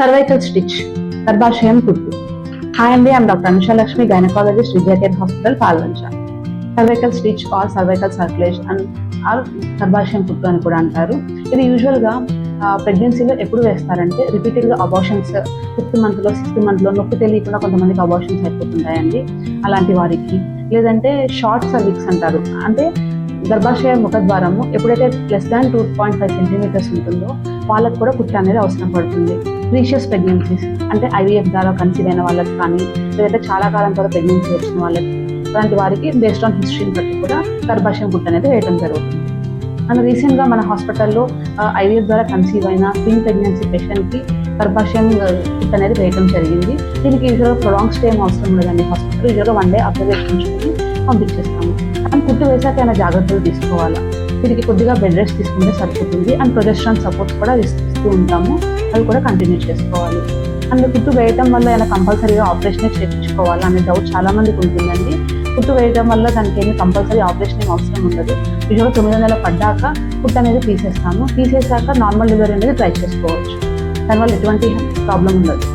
Cervical stitch, గర్భాశయం కుట్టు. Hi అండి, I'm doctor Anusha Lakshmi, gynaecologist, Vijayacare hospital, Palvancha. Cervical stitch or cervical circulation or గర్భాశయం కుట్టు అని కూడా అంటారు. ఇది యూజువల్గా ప్రెగ్నెన్సీలో ఎప్పుడు వేస్తారంటే రిపీటెడ్గా అబార్షన్స్ 5th మంత్లో 6th మంత్లో నొప్పి తెలియకుండా కొంతమందికి అబార్షన్స్ అయిపోతుంటాయండి. అలాంటి వారికి, లేదంటే షార్ట్ సర్విక్స్ అంటారు, అంటే గర్భాశయ ముఖద్వారము ఎప్పుడైతే <2.5 సెంటీమీటర్స్ ఉంటుందో వాళ్ళకు కూడా కుట్టు అనేది అవసరం పడుతుంది. ప్రీషియస్ ప్రెగ్నెన్సీస్ అంటే IVF ద్వారా కన్సీవ్ అయిన వాళ్ళకి కానీ, లేదంటే చాలా కాలం తర్వాత ప్రెగ్నెన్సీ వచ్చిన వాళ్ళకి, అలాంటి వారికి బేస్డ్ ఆన్ హిస్టరీని బట్టి కూడా గర్భాశయం కుట్టు అనేది వేయడం జరుగుతుంది. అండ్ రీసెంట్గా మన హాస్పిటల్లో IVF ద్వారా కన్సీవ్ అయిన ట్విన్ ప్రెగ్నెన్సీ పేషెంట్కి గర్భాశయం కుట్టు అనేది వేయడం జరిగింది. దీనికి యూజువల్గా ప్రొలాంగ్ స్టే అవసరం ఉండదండి. హాస్పిటల్ యూజువల్గా 1 day అబ్జర్వేషన్ ఉంచుకొని పంపించేస్తాము. అండ్ కుట్టు వేసాక ఏమైనా జాగ్రత్తలు తీసుకోవాలా, వీటికి కొద్దిగా బెడ్ రెస్ట్ తీసుకుంటే సరిపోతుంది. అండ్ ప్రొజెస్ట్రాన్ సపోర్ట్స్ కూడా ఇస్తూ ఉంటాము, అవి కూడా కంటిన్యూ చేసుకోవాలి. అండ్ కుట్టు వేయటం వల్ల ఏమైనా కంపల్సరీగా ఆపరేషన్ చేయించుకోవాలా అనే డౌట్ చాలా మందికి ఉంటుందండి. కుట్టు వేయడం వల్ల దానికి ఏమి కంపల్సరీ ఆపరేషన్ ఏమి అవసరం ఉండదు. యూజువల్గా 9 నెలలు పడ్డాక కుట్టు అనేది తీసేస్తాము. తీసేసాక నార్మల్ డెలివరీ అనేది ట్రై చేసుకోవచ్చు. దానివల్ల ఎటువంటి ప్రాబ్లం ఉండదు.